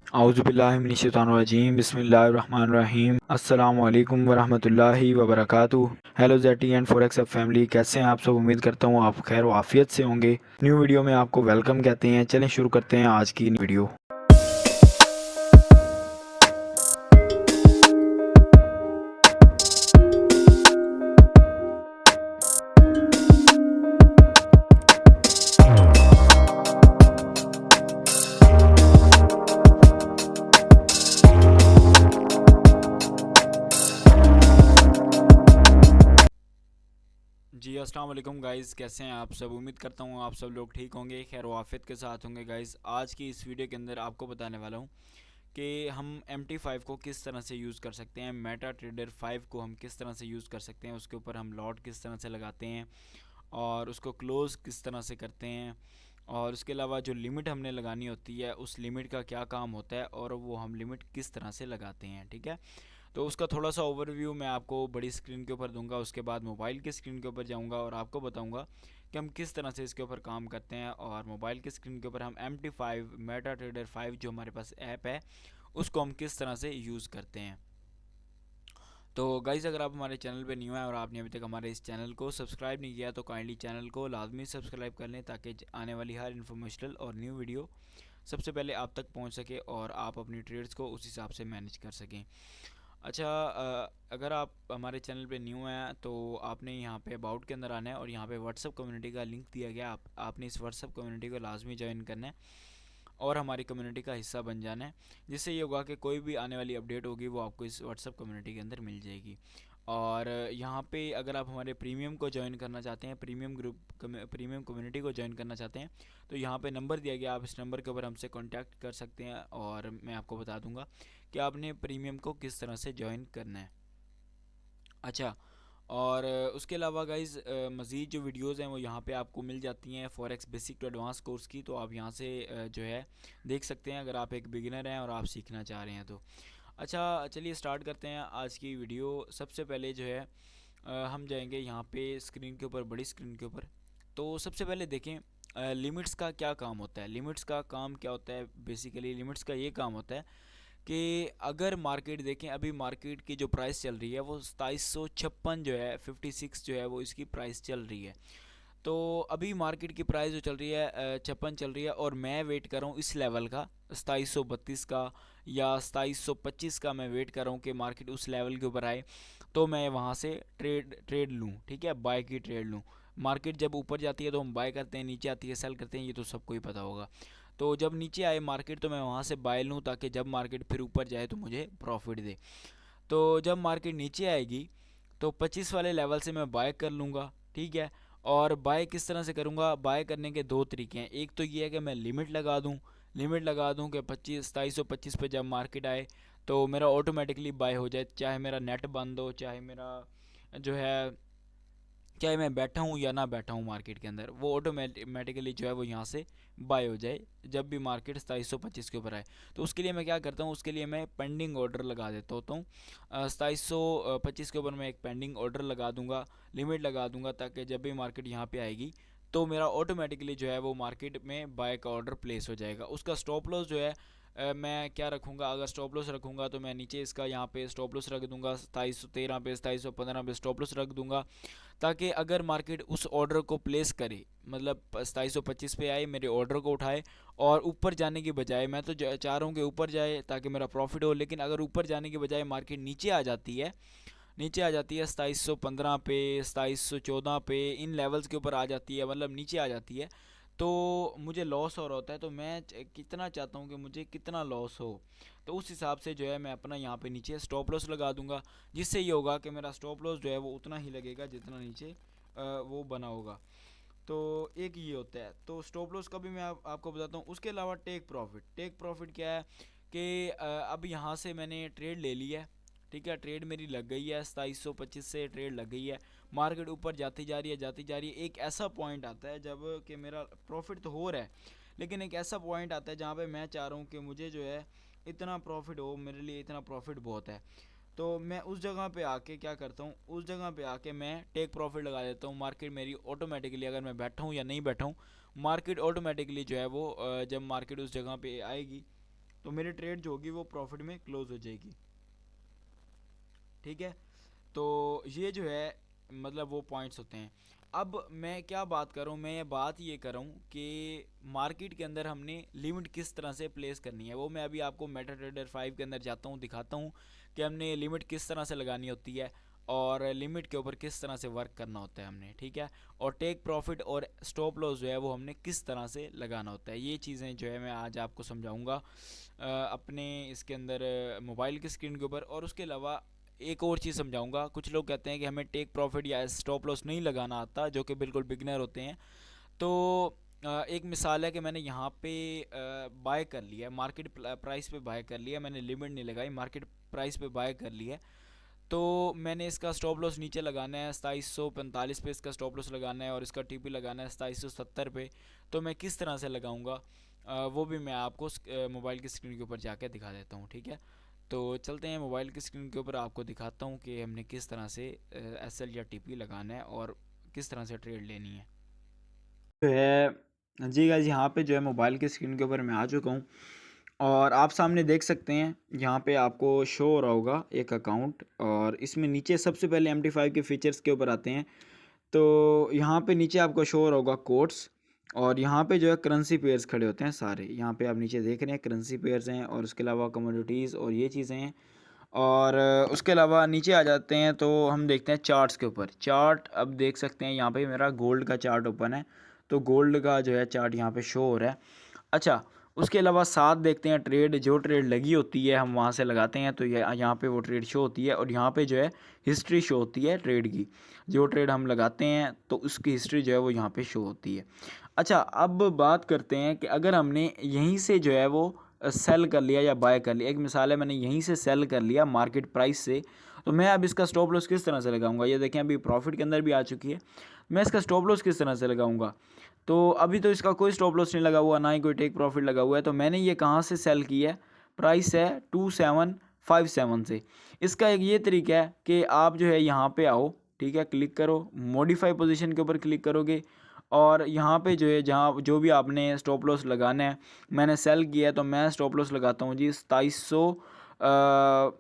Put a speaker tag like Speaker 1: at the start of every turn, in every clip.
Speaker 1: औज़ुबिल्लाहिमिनश्शैतानिर्रजीम बिस्मिल्लाहिर्रहमानिर्रहीम अस्सलामु अलैकुम वरहमतुल्लाहि वबरकातुहू। हेलो ज़ेटी एंड फॉरेक्स सब फैमिली, कैसे हैं आप सब। उम्मीद करता हूँ आप खैर वाफियत से होंगे। न्यू वीडियो में आपको वेलकम कहते हैं। चलें शुरू करते हैं आज की वीडियो। जी अस्सलाम वालेकुम गाइज़, कैसे हैं आप सब। उम्मीद करता हूँ आप सब लोग ठीक होंगे, खैर वाफियत के साथ होंगे। गाइज़ आज की इस वीडियो के अंदर आपको बताने वाला हूँ कि हम MT5 को किस तरह से यूज़ कर सकते हैं, मेटा ट्रेडर 5 को हम किस तरह से यूज़ कर सकते हैं, उसके ऊपर हम लॉट किस तरह से लगाते हैं और उसको क्लोज़ किस तरह से करते हैं, और उसके अलावा जो लिमिट हमने लगानी होती है उस लिमिट का क्या काम होता है और वो हम लिमिट किस तरह से लगाते हैं। ठीक है, तो उसका थोड़ा सा ओवरव्यू मैं आपको बड़ी स्क्रीन के ऊपर दूंगा। उसके बाद मोबाइल की स्क्रीन के ऊपर जाऊंगा और आपको बताऊंगा कि हम किस तरह से इसके ऊपर काम करते हैं। और मोबाइल की स्क्रीन के ऊपर हम MT5 मेटा ट्रेडर 5 जो हमारे पास ऐप है उसको हम किस तरह से यूज़ करते हैं। तो गाइज़ अगर आप हमारे चैनल पे न्यू हैं और आपने अभी तक हमारे इस चैनल को सब्सक्राइब नहीं किया तो काइंडली चैनल को लाजमी सब्सक्राइब कर लें ताकि आने वाली हर इन्फॉर्मेशनल और न्यू वीडियो सबसे पहले आप तक पहुंच सके और आप अपनी ट्रेड्स को उस हिसाब से मैनेज कर सकें। अच्छा, अगर आप हमारे चैनल पे न्यू हैं तो आपने यहाँ पे अबाउट के अंदर आना है और यहाँ पे व्हाट्सअप कम्युनिटी का लिंक दिया गया। आपने इस व्हाट्सअप कम्युनिटी को लाजमी ज्वाइन करना है और हमारी कम्युनिटी का हिस्सा बन जाना है, जिससे ये होगा कि कोई भी आने वाली अपडेट होगी वो आपको इस व्हाट्सअप कम्युनिटी के अंदर मिल जाएगी। और यहाँ पे अगर आप हमारे प्रीमियम को ज्वाइन करना चाहते हैं, प्रीमियम ग्रुप प्रीमियम कम्युनिटी को ज्वाइन करना चाहते हैं, तो यहाँ पे नंबर दिया गया, आप इस नंबर के ऊपर हमसे कांटेक्ट कर सकते हैं और मैं आपको बता दूंगा कि आपने प्रीमियम को किस तरह से ज्वाइन करना है। अच्छा, और उसके अलावा गाइज़ मज़ीद जो वीडियोज़ हैं वो यहाँ पे आपको मिल जाती हैं forex basic to advance course की, तो आप यहाँ से जो है देख सकते हैं अगर आप एक बिगिनर हैं और आप सीखना चाह रहे हैं तो। अच्छा चलिए स्टार्ट करते हैं आज की वीडियो। सबसे पहले जो है हम जाएंगे यहाँ पे स्क्रीन के ऊपर, बड़ी स्क्रीन के ऊपर। तो सबसे पहले देखें लिमिट्स का क्या काम होता है। लिमिट्स का काम क्या होता है, बेसिकली लिमिट्स का ये काम होता है कि अगर मार्केट देखें, अभी मार्केट की जो प्राइस चल रही है वो 2756 जो है 56 जो है वो इसकी प्राइस चल रही है। तो अभी मार्केट की प्राइस जो चल रही है 56 चल रही है और मैं वेट कर रहा हूँ इस लेवल का 2732 का या 2725 का। मैं वेट कर रहा हूँ कि मार्केट उस लेवल के ऊपर आए तो मैं वहाँ से ट्रेड लूँ। ठीक है, बाय की ट्रेड लूँ। मार्केट जब ऊपर जाती है तो हम बाय करते हैं, नीचे आती है सेल करते हैं, ये तो सबको ही पता होगा। तो जब नीचे आए मार्केट तो मैं वहाँ से बाय लूँ ताकि जब मार्केट फिर ऊपर जाए तो मुझे प्रॉफिट दे। तो जब मार्केट नीचे आएगी तो 25 वाले लेवल से मैं बाय कर लूँगा। ठीक है, और बाय किस तरह से करूँगा, बाय करने के दो तरीके हैं। एक तो ये है कि मैं लिमिट लगा दूँ कि 2725 पे जब मार्केट आए तो मेरा ऑटोमेटिकली बाय हो जाए, चाहे मेरा नेट बंद हो, चाहे मेरा जो है, चाहे मैं बैठा हूँ या ना बैठा हूँ मार्केट के अंदर, वो ऑटोमेटिकली जो है वो यहाँ से बाय हो जाए जब भी मार्केट 2725 के ऊपर आए। तो उसके लिए मैं क्या करता हूँ, उसके लिए मैं पेंडिंग ऑर्डर लगा देता होता हूँ। 2725 के ऊपर मैं एक पेंडिंग ऑर्डर लगा दूंगा, लिमिट लगा दूंगा, ताकि जब भी मार्केट यहाँ पे आएगी तो मेरा ऑटोमेटिकली जो है वो मार्केट में बाय का ऑर्डर प्लेस हो जाएगा। उसका स्टॉप लॉस जो है मैं क्या रखूँगा, अगर स्टॉप लॉस रखूँगा तो मैं नीचे इसका यहाँ पे स्टॉप लॉस रख दूँगा 2713 पे, 2715 पे स्टॉप लॉस रख दूँगा, ताकि अगर मार्केट उस ऑर्डर को प्लेस करे, मतलब 2725 पे आए, मेरे ऑर्डर को उठाए और ऊपर जाने की बजाय, मैं तो चाह रहा हूँ कि ऊपर जाए ताकि मेरा प्रॉफिट हो, लेकिन अगर ऊपर जाने की बजाय मार्केट नीचे आ जाती है 2715 पे, 2714 पे, इन लेवल्स के ऊपर आ जाती है, मतलब नीचे आ जाती है, तो मुझे लॉस और होता है। तो मैं कितना चाहता हूँ कि मुझे कितना लॉस हो, तो उस हिसाब से जो है मैं अपना यहाँ पे नीचे स्टॉप लॉस लगा दूंगा, जिससे ये होगा कि मेरा स्टॉप लॉस जो है वो उतना ही लगेगा जितना नीचे वो बना होगा। तो एक ये होता है, तो स्टॉप लॉस का भी मैं आपको बताता हूँ। उसके अलावा टेक प्रॉफिट क्या है कि अब यहाँ से मैंने ट्रेड ले ली है। ठीक है, ट्रेड मेरी लग गई है, 2725 से ट्रेड लग गई है, मार्केट ऊपर जाती जा रही है। एक ऐसा पॉइंट आता है जब कि मेरा प्रॉफिट तो हो रहा है, लेकिन एक ऐसा पॉइंट आता है जहाँ पे मैं चाह रहा हूँ कि मुझे जो है इतना प्रॉफिट हो, मेरे लिए इतना प्रॉफिट बहुत है। तो मैं उस जगह पे आके क्या करता हूँ, उस जगह पे आके मैं टेक प्रॉफिट लगा देता हूँ। मार्केट मेरी ऑटोमेटिकली, अगर मैं बैठा हूँ या नहीं बैठा हूँ, मार्केट ऑटोमेटिकली जो है वो जब मार्केट उस जगह पे आएगी तो मेरी ट्रेड जो होगी वो प्रॉफिट में क्लोज हो जाएगी। ठीक है, तो ये जो है मतलब वो पॉइंट्स होते हैं। अब मैं क्या बात कर रहा हूँ, मैं ये बात ये कर रहा हूँ कि मार्केट के अंदर हमने लिमिट किस तरह से प्लेस करनी है, वो मैं अभी आपको मेटा ट्रेडर 5 के अंदर जाता हूँ, दिखाता हूँ कि हमने लिमिट किस तरह से लगानी होती है और लिमिट के ऊपर किस तरह से वर्क करना होता है हमने। ठीक है, और टेक प्रॉफिट और स्टॉप लॉस जो है वो हमने किस तरह से लगाना होता है, ये चीज़ें जो है मैं आज आपको समझाऊंगा अपने इसके अंदर मोबाइल की स्क्रीन के ऊपर। और उसके अलावा एक और चीज़ समझाऊंगा, कुछ लोग कहते हैं कि हमें टेक प्रॉफिट या स्टॉप लॉस नहीं लगाना आता, जो कि बिल्कुल बिगनर होते हैं। तो एक मिसाल है कि मैंने यहाँ पे बाय कर लिया, मार्केट प्राइस पे बाय कर लिया, मैंने लिमिट नहीं लगाई, मार्केट प्राइस पे बाय कर लिया। तो मैंने इसका स्टॉप लॉस नीचे लगाना है 2745 पे, इसका स्टॉप लॉस लगाना है और इसका टीपी लगाना है 2770 पे। तो मैं किस तरह से लगाऊंगा वो भी मैं आपको मोबाइल की स्क्रीन के ऊपर जाके दिखा देता हूँ। ठीक है, तो चलते हैं मोबाइल की स्क्रीन के ऊपर, आपको दिखाता हूँ कि हमने किस तरह से एसएल या टीपी लगाना है और किस तरह से ट्रेड लेनी है। जो है जी गाइस, यहाँ पे जो है मोबाइल की स्क्रीन के ऊपर मैं आ चुका हूँ और आप सामने देख सकते हैं यहाँ पे आपको शो हो रहा होगा एक अकाउंट, और इसमें नीचे सबसे पहले MT5 के फीचर्स के ऊपर आते हैं। तो यहाँ पे नीचे आपको शो हो रहा होगा कोड्स, और यहाँ पे जो है करेंसी पेयर्स खड़े होते हैं सारे, यहाँ पे आप नीचे देख रहे हैं करेंसी पेयर्स हैं, और उसके अलावा कमोडिटीज़ और ये चीज़ें हैं। और उसके अलावा नीचे आ जाते हैं तो हम देखते हैं चार्ट्स के ऊपर। चार्ट अब देख सकते हैं यहाँ पे मेरा गोल्ड का चार्ट ओपन है, तो गोल्ड का जो है चार्ट यहाँ पे शो हो रहा है। अच्छा, उसके अलावा साथ देखते हैं ट्रेड, जो ट्रेड लगी होती है हम वहाँ से लगाते हैं, तो ये यहाँ पे वो ट्रेड शो होती है, और यहाँ पे जो है हिस्ट्री शो होती है ट्रेड की, जो ट्रेड हम लगाते हैं तो उसकी हिस्ट्री जो है वो यहाँ पे शो होती है। अच्छा, अब बात करते हैं कि अगर हमने यहीं से जो है वो सेल कर लिया या बाय कर लिया, एक मिसाल है मैंने यहीं से सेल कर लिया मार्केट प्राइस से, तो मैं अब इसका स्टॉप लॉस किस तरह से लगाऊंगा, ये देखें अभी प्रॉफिट के अंदर भी आ चुकी है। मैं इसका स्टॉप लॉस किस तरह से लगाऊंगा, तो अभी तो इसका कोई स्टॉप लॉस नहीं लगा हुआ, ना ही कोई टेक प्रॉफिट लगा हुआ है। तो मैंने ये कहाँ से सेल किया है, प्राइस है 2757 से। इसका एक ये तरीका है कि आप जो है यहाँ पे आओ, ठीक है, क्लिक करो, मॉडिफाई पोजीशन के ऊपर क्लिक करोगे, और यहाँ पे जो है जहाँ जो भी आपने स्टॉप लॉस लगाना है, मैंने सेल किया है तो मैं स्टॉप लॉस लगाता हूँ जी 2700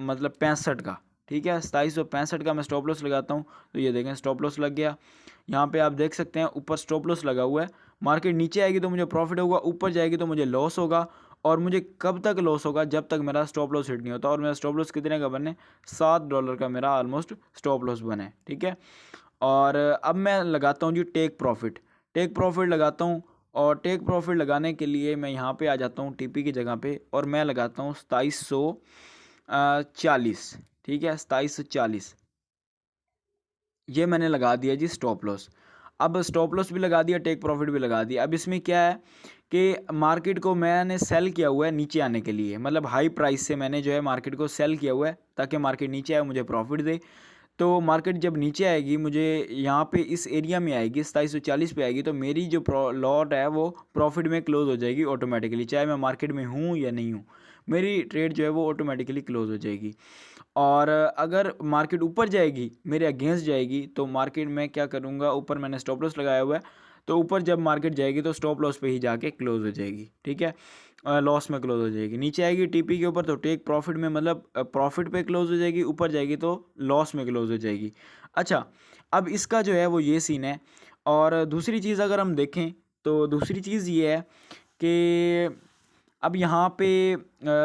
Speaker 1: मतलब 65 का। ठीक है, 2765 का मैं स्टॉप लॉस लगाता हूँ। तो ये देखें स्टॉप लॉस लग गया, यहाँ पे आप देख सकते हैं ऊपर स्टॉप लॉस लगा हुआ है। मार्केट नीचे आएगी तो मुझे प्रॉफिट होगा, ऊपर जाएगी तो मुझे लॉस होगा। और मुझे कब तक लॉस होगा, जब तक मेरा स्टॉप लॉस हिट नहीं होता। और मेरा स्टॉप लॉस कितने का बने, $7 का मेरा ऑलमोस्ट स्टॉप लॉस बने। ठीक है, और अब मैं लगाता हूँ जी टेक प्रॉफिट। टेक प्रॉफिट लगाता हूँ, और टेक प्रॉफिट लगाने के लिए मैं यहाँ पे आ जाता हूँ टीपी की जगह पे, और मैं लगाता हूँ 2740। ठीक है, 2740 ये मैंने लगा दिया जी स्टॉप लॉस। अब स्टॉप लॉस भी लगा दिया, टेक प्रॉफिट भी लगा दिया। अब इसमें क्या है कि मार्केट को मैंने सेल किया हुआ है नीचे आने के लिए, मतलब हाई प्राइस से मैंने जो है मार्केट को सेल किया हुआ है ताकि मार्केट नीचे आए मुझे प्रॉफिट दे। तो मार्केट जब नीचे आएगी, मुझे यहाँ पे इस एरिया में आएगी 2740 पे आएगी, तो मेरी जो लॉट है वो प्रॉफिट में क्लोज हो जाएगी ऑटोमेटिकली, चाहे मैं मार्केट में हूँ या नहीं हूँ, मेरी ट्रेड जो है वो ऑटोमेटिकली क्लोज हो जाएगी। और अगर मार्केट ऊपर जाएगी, मेरे अगेंस्ट जाएगी, तो मार्केट में क्या करूँगा, ऊपर मैंने स्टॉप लॉस लगाया हुआ है, तो ऊपर जब मार्केट जाएगी तो स्टॉप लॉस पे ही जाके क्लोज हो जाएगी। ठीक है, लॉस में क्लोज हो जाएगी। नीचे आएगी टीपी के ऊपर तो टेक प्रॉफिट में, मतलब प्रॉफिट पे क्लोज हो जाएगी, ऊपर जाएगी तो लॉस में क्लोज हो जाएगी। अच्छा, अब इसका जो है वो ये सीन है। और दूसरी चीज़ अगर हम देखें तो दूसरी चीज़ ये है कि अब यहाँ पे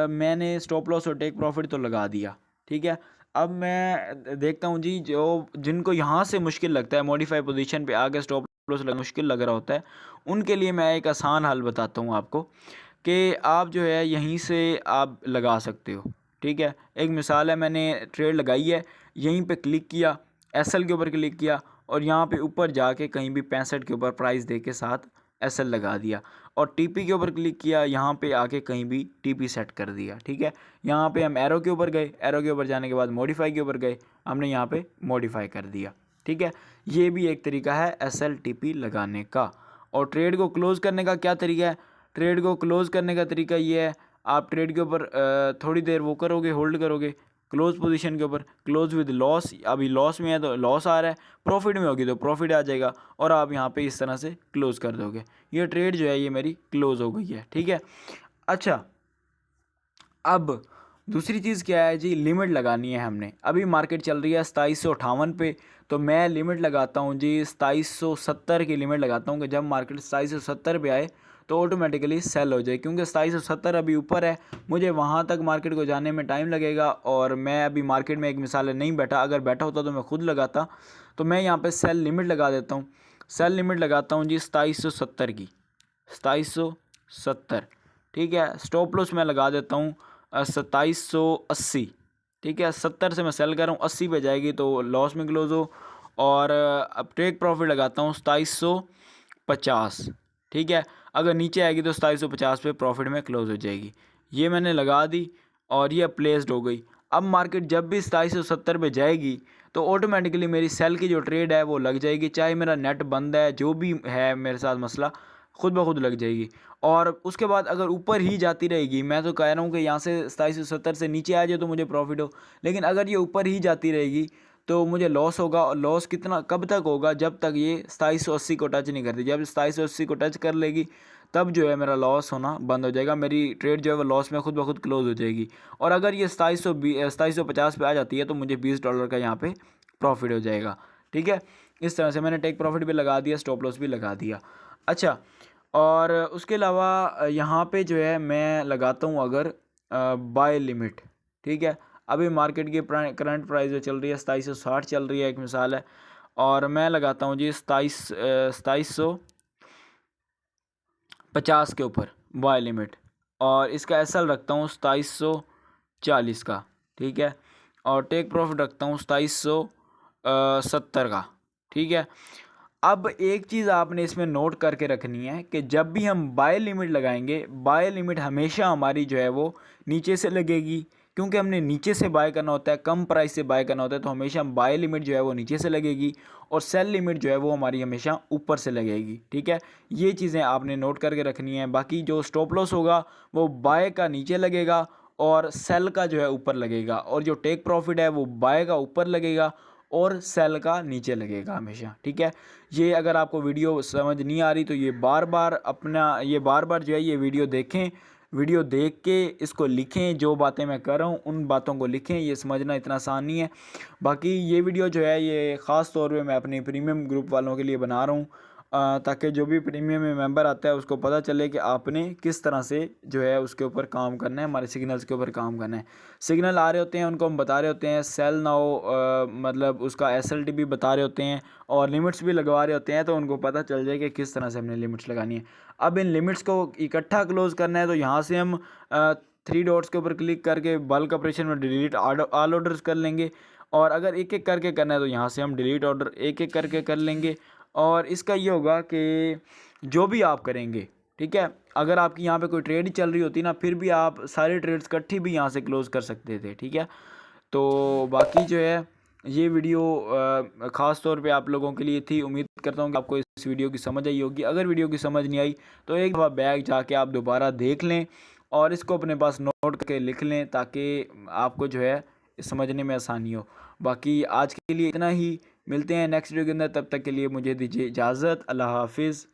Speaker 1: मैंने स्टॉप लॉस और टेक प्रॉफिट तो लगा दिया। ठीक है, अब मैं देखता हूँ जी, जो जिनको यहाँ से मुश्किल लगता है मॉडिफाई पोजीशन पे आके स्टॉप लॉस मुश्किल लग रहा होता है, उनके लिए मैं एक आसान हल बताता हूँ आपको कि आप जो है यहीं से आप लगा सकते हो। ठीक है, एक मिसाल है, मैंने ट्रेड लगाई है, यहीं पे क्लिक किया, एसएल के ऊपर क्लिक किया, और यहाँ पे ऊपर जाके कहीं भी 65 के ऊपर प्राइस दे के साथ एसएल लगा दिया, और टीपी के ऊपर क्लिक किया, यहाँ पे आके कहीं भी टीपी सेट कर दिया। ठीक है, यहाँ पे हम एरो के ऊपर गए, एरो के ऊपर जाने के बाद मॉडिफाई के ऊपर गए, हमने यहाँ पे मॉडिफाई कर दिया। ठीक है, ये भी एक तरीका है एसएल टीपी लगाने का। और ट्रेड को क्लोज़ करने का क्या तरीका है, ट्रेड को क्लोज़ करने का तरीका ये है, आप ट्रेड के ऊपर थोड़ी देर वो करोगे, होल्ड करोगे क्लोज पोजीशन के ऊपर, क्लोज विद लॉस, अभी लॉस में है तो लॉस आ रहा है, प्रॉफिट में होगी तो प्रॉफिट आ जाएगा, और आप यहाँ पे इस तरह से क्लोज़ कर दोगे। ये ट्रेड जो है ये मेरी क्लोज़ हो गई है। ठीक है, अच्छा अब दूसरी चीज़ क्या है जी, लिमिट लगानी है हमने। अभी मार्केट चल रही है 2758 पे, तो मैं लिमिट लगाता हूँ जी 2770 की लिमिट लगाता हूँ कि जब मार्केट 2770 पे आए तो ऑटोमेटिकली सेल हो जाए, क्योंकि 2770 अभी ऊपर है, मुझे वहाँ तक मार्केट को जाने में टाइम लगेगा और मैं अभी मार्केट में एक मिसाल है नहीं बैठा, अगर बैठा होता तो मैं खुद लगाता। तो मैं यहाँ पर सेल लिमिट लगा देता हूँ। सेल लिमिट लगाता हूँ जी 2770 की, 2770, ठीक है। स्टॉप लॉस मैं लगा देता हूँ 2780, ठीक है। 70 से मैं सेल कर रहा हूँ, 80 पे जाएगी तो लॉस में क्लोज हो। और अब टेक प्रॉफिट लगाता हूँ 2750, ठीक है। अगर नीचे आएगी तो 2750 पे प्रॉफिट में क्लोज हो जाएगी। ये मैंने लगा दी और ये प्लेस्ड हो गई। अब मार्केट जब भी 2770 पे जाएगी तो ऑटोमेटिकली मेरी सेल की जो ट्रेड है वो लग जाएगी, चाहे मेरा नेट बंद है, जो भी है मेरे साथ मसला, खुद ब खुद लग जाएगी। और उसके बाद अगर ऊपर ही जाती रहेगी, मैं तो कह रहा हूँ कि यहाँ से 2770 से नीचे आ जाए तो मुझे प्रॉफिट हो, लेकिन अगर ये ऊपर ही जाती रहेगी तो मुझे लॉस होगा। और लॉस कितना कब तक होगा, जब तक ये 2780 को टच नहीं करती। जब 2780 को टच कर लेगी तब जो है मेरा लॉस होना बंद हो जाएगा, मेरी ट्रेड जो है वो लॉस में खुद ब खुद क्लोज हो जाएगी। और अगर ये 2750 पे आ जाती है तो मुझे $20 का यहाँ पे प्रॉफिट हो जाएगा, ठीक है। इस तरह से मैंने टेक प्रॉफिट भी लगा दिया, स्टॉप लॉस भी लगा दिया। अच्छा, और उसके अलावा यहाँ पे जो है मैं लगाता हूँ अगर बाय लिमिट, ठीक है। अभी मार्केट की करंट प्राइस जो चल रही है 2760 चल रही है, एक मिसाल है, और मैं लगाता हूँ जी 2750 के ऊपर बाय लिमिट, और इसका एसएल रखता हूँ 2740 का, ठीक है। और टेक प्रॉफिट रखता हूँ 2770 का, ठीक है। अब एक चीज़ आपने इसमें नोट करके रखनी है कि जब भी हम बाय लिमिट लगाएंगे, बाय लिमिट हमेशा हमारी जो है वो नीचे से लगेगी, क्योंकि हमने नीचे से बाय करना होता है, कम प्राइस से बाय करना होता है, तो हमेशा बाय लिमिट जो है वो नीचे से लगेगी और सेल लिमिट जो है वो हमारी हमेशा ऊपर से लगेगी, ठीक है। ये चीज़ें आपने नोट करके रखनी है। बाकी जो स्टॉप लॉस होगा वो बाय का नीचे लगेगा और सेल का जो है ऊपर लगेगा, और जो टेक प्रॉफिट है वो बाय का ऊपर लगेगा और सेल का नीचे लगेगा हमेशा, ठीक है। ये अगर आपको वीडियो समझ नहीं आ रही तो ये बार बार जो है ये वीडियो देखें, वीडियो देख के इसको लिखें, जो बातें मैं कर रहा हूँ उन बातों को लिखें, ये समझना इतना आसान नहीं है। बाकी ये वीडियो जो है ये ख़ास तौर पे मैं अपने प्रीमियम ग्रुप वालों के लिए बना रहा हूँ, ताकि जो भी प्रीमियम में मेंबर आता है उसको पता चले कि आपने किस तरह से जो है उसके ऊपर काम करना है, हमारे सिग्नल्स के ऊपर काम करना है। सिग्नल आ रहे होते हैं उनको हम बता रहे होते हैं, सेल नाउ मतलब उसका एसएलटी भी बता रहे होते हैं और लिमिट्स भी लगवा रहे होते हैं, तो उनको पता चल जाए कि किस तरह से हमने लिमिट्स लगानी है। अब इन लिमिट्स को इकट्ठा क्लोज़ करना है तो यहाँ से हम 3 डॉट्स के ऊपर क्लिक करके बल्क ऑपरेशन में डिलीट ऑल ऑर्डर्स कर लेंगे, और अगर एक एक करके करना है तो यहाँ से हम डिलीट ऑर्डर एक एक करके कर लेंगे। और इसका ये होगा कि जो भी आप करेंगे, ठीक है, अगर आपकी यहाँ पे कोई ट्रेड चल रही होती ना, फिर भी आप सारे ट्रेड्स इकट्ठी भी यहाँ से क्लोज़ कर सकते थे, ठीक है। तो बाकी जो है ये वीडियो ख़ास तौर पे आप लोगों के लिए थी। उम्मीद करता हूँ कि आपको इस वीडियो की समझ आई होगी। अगर वीडियो की समझ नहीं आई तो एक दफ़ा बैक जाके आप दोबारा देख लें और इसको अपने पास नोट करके लिख लें, ताकि आपको जो है समझने में आसानी हो। बाकी आज के लिए इतना ही, मिलते हैं नेक्स्ट वीडियो के अंदर, तब तक के लिए मुझे दीजिए इजाज़त। अल्लाह हाफिज़।